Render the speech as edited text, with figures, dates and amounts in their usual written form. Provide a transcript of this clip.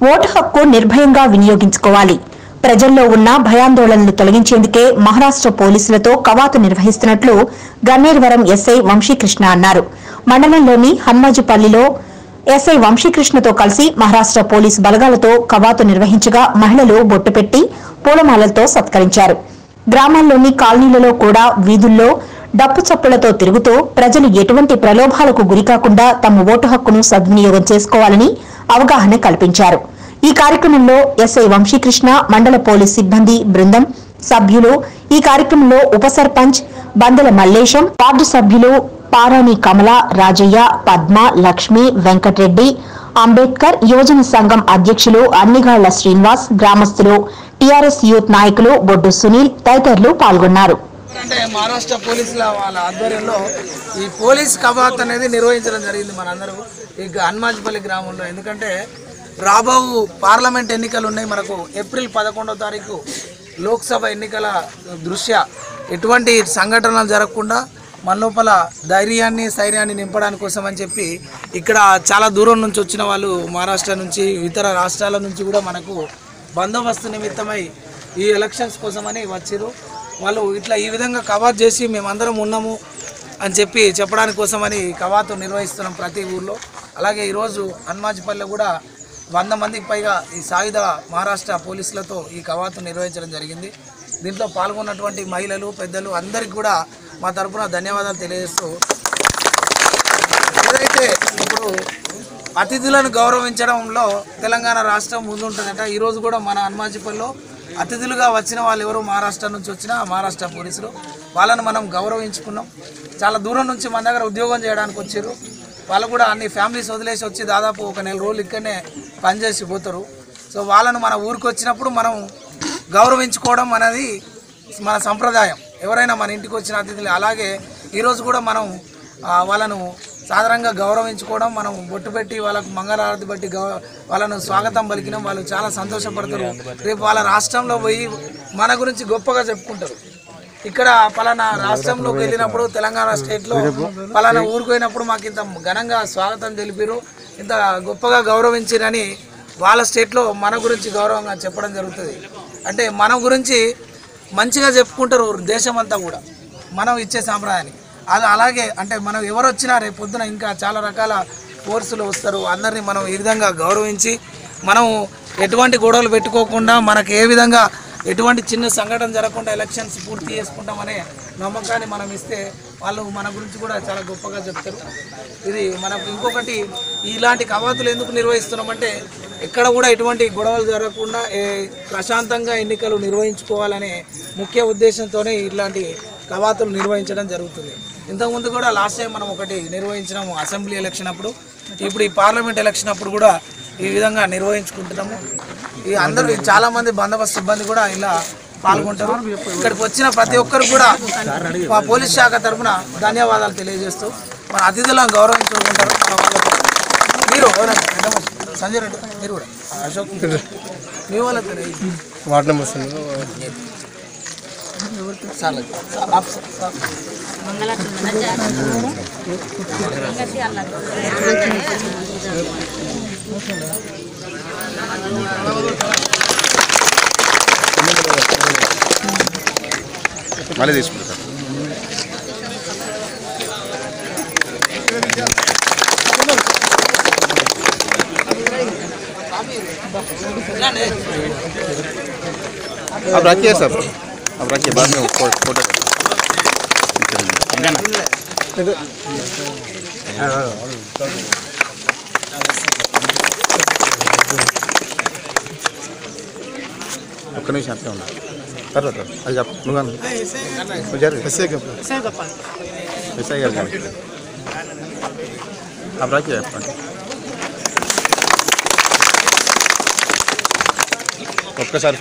Vote హక్కు నిర్భయంగా వినియోగించుకోవాలి. ప్రజల్లో ఉన్న భయాందోళనలు తొలగించేందుకే మహారాష్ట్ర పోలీసులతో కవాతు నిర్వహిస్తున్నట్లు గన్నేరువరం ఎస్ఐ వంశీకృష్ణ అన్నారు. మండలంలోని హన్మాజీపల్లిలో ఎస్ఐ వంశీకృష్ణతో కలిసి మహారాష్ట్ర పోలీసు బలగాలతో కవాతు నిర్వహించగా మహిళలు బొట్టు పెట్టి పూలమాలలతో సత్కరించారు. గ్రామాల్లోని కాలనీలలో కూడా వీధుల్లో డప్పు చప్పులతో తిరుగుతూ ప్రజలు ఎటువంటి ప్రలోభాలకు గురికాకుండా తమ ఓటు హక్కును సద్వినియోగం చేసుకోవాలని అవగాహన కల్పించారు. ఈ కార్యక్రమంలో ఎస్ఐ వంశీకృష్ణ, మండల పోలీస్ సిబ్బంది బృందం సభ్యులు, ఈ కార్యక్రమంలో ఉప సర్పంచ్ బందెల మల్లేశం, వార్డు సభ్యులు పారాణి కమల, రాజయ్య, పద్మ, లక్ష్మి, వెంకటరెడ్డి, అంబేద్కర్ యువజన సంఘం అధ్యక్షులు అన్నిగాళ్ల శ్రీనివాస్, గ్రామస్తులు, టీఆర్ఎస్ యూత్ నాయకులు బొడ్డు సునీల్ తదితరులు పాల్గొన్నారు. అంటే మహారాష్ట్ర పోలీసుల వాళ్ళ ఆధ్వర్యంలో ఈ పోలీస్ కవాత్ అనేది నిర్వహించడం జరిగింది మనందరూ ఈ హన్మాజీపల్లి గ్రామంలో. ఎందుకంటే రాబో పార్లమెంట్ ఎన్నికలు ఉన్నాయి మనకు. ఏప్రిల్ 11వ తారీఖు లోక్సభ ఎన్నికల దృష్ట్యా ఎటువంటి సంఘటనలు జరగకుండా మన లోపల ధైర్యాన్ని స్థైర్యాన్ని నింపడానికి కోసం అని చెప్పి ఇక్కడ చాలా దూరం నుంచి వచ్చిన వాళ్ళు మహారాష్ట్ర నుంచి ఇతర రాష్ట్రాల నుంచి కూడా మనకు బందోబస్తు నిమిత్తమై ఈ ఎలక్షన్స్ కోసమని వచ్చారు. వాళ్ళు ఇట్లా ఈ విధంగా కవాతు చేసి మేమందరం ఉన్నాము అని చెప్పడానికి కోసమని కవాతు నిర్వహిస్తున్నాం ప్రతి ఊర్లో. అలాగే ఈరోజు హన్మాజీపల్లిలో కూడా 100 మందికి పైగా ఈ సాయుధ మహారాష్ట్ర పోలీసులతో ఈ కవాతు నిర్వహించడం జరిగింది. దీంట్లో పాల్గొన్నటువంటి మహిళలు, పెద్దలు అందరికీ కూడా మా తరఫున ధన్యవాదాలు తెలియజేస్తూ, ఏదైతే ఇప్పుడు అతిథులను గౌరవించడంలో తెలంగాణ రాష్ట్రం ముందుంటుందంట. ఈరోజు కూడా మన హన్మాజీపల్లిలో అతిథులుగా వచ్చిన వాళ్ళు ఎవరు మహారాష్ట్ర నుంచి వచ్చిన మహారాష్ట్ర పోలీసులు, వాళ్ళను మనం గౌరవించుకున్నాం. చాలా దూరం నుంచి మన దగ్గర ఉద్యోగం చేయడానికి వచ్చారు. వాళ్ళు కూడా అన్ని ఫ్యామిలీస్ వదిలేసి వచ్చి దాదాపు 1 నెల రోజులు ఇక్కడనే పనిచేసి పోతారు. సో వాళ్ళను మన ఊరికి వచ్చినప్పుడు మనం గౌరవించుకోవడం అనేది మన సంప్రదాయం. ఎవరైనా మన ఇంటికి వచ్చిన అతిథులు అలాగే ఈరోజు కూడా మనం వాళ్ళను సాధారణంగా గౌరవించుకోవడం, మనం బొట్టు పెట్టి వాళ్ళకు మంగళహారతి బట్టి వాళ్ళను స్వాగతం పలికినాం. వాళ్ళు చాలా సంతోషపడతారు. రేపు వాళ్ళ రాష్ట్రంలో పోయి మన గురించి గొప్పగా చెప్పుకుంటారు. ఇక్కడ పలానా రాష్ట్రంలోకి వెళ్ళినప్పుడు తెలంగాణ స్టేట్లో పలానా ఊరికి పోయినప్పుడు మాకు ఇంత ఘనంగా స్వాగతం తెలిపారు, ఇంత గొప్పగా గౌరవించారని వాళ్ళ స్టేట్లో మన గురించి గౌరవంగా చెప్పడం జరుగుతుంది. అంటే మన గురించి మంచిగా చెప్పుకుంటారు దేశమంతా కూడా మనం ఇచ్చే సాంప్రదాయాన్ని. అది అలాగే అంటే మనం ఎవరు వచ్చినా రేపు పొద్దున ఇంకా చాలా రకాల ఫోర్సులు వస్తారు. అందరినీ మనం ఈ విధంగా గౌరవించి మనం ఎటువంటి గొడవలు పెట్టుకోకుండా మనకు ఏ విధంగా ఎటువంటి చిన్న సంఘటన జరగకుండా ఎలక్షన్స్ పూర్తి చేసుకుంటామనే నమ్మకాన్ని మనం ఇస్తే వాళ్ళు మన గురించి కూడా చాలా గొప్పగా చెప్తారు. ఇది మనకు ఇంకొకటి, ఇలాంటి కవాతులు ఎందుకు నిర్వహిస్తున్నామంటే ఎక్కడ కూడా ఎటువంటి గొడవలు జరగకుండా ప్రశాంతంగా ఎన్నికలు నిర్వహించుకోవాలనే ముఖ్య ఉద్దేశంతోనే ఇలాంటి కవాతులు నిర్వహించడం జరుగుతుంది. ఇంతకుముందు కూడా లాస్ట్ టైం మనం ఒకటి నిర్వహించినాము అసెంబ్లీ ఎలక్షన్ అప్పుడు. ఇప్పుడు ఈ పార్లమెంట్ ఎలక్షన్ అప్పుడు కూడా ఈ విధంగా నిర్వహించుకుంటున్నాము. ఈ అందరూ చాలామంది బందోబస్తు సిబ్బంది కూడా ఇలా పాల్గొంటారు. ఇక్కడికి వచ్చిన ప్రతి ఒక్కరు కూడా మా పోలీస్ శాఖ తరఫున ధన్యవాదాలు తెలియజేస్తూ మన అతిథులను గౌరవించుకుంటారు. మీరు సంజయ్ రెడ్డి, మీరు కూడా అశోక్, మీ వాళ్ళతో వార్డ్ నెంబర్ మళ్ళీ తీసుకుంటారు. अब रखिए सब, अब रखिए, बाद में फोटो ఒక్క నిమిషం అట్లే ఉన్నా తర్వాత అది చెప్ప నువ్వు ఎస్ఐ గారు अब रखिए ఒక్కసారి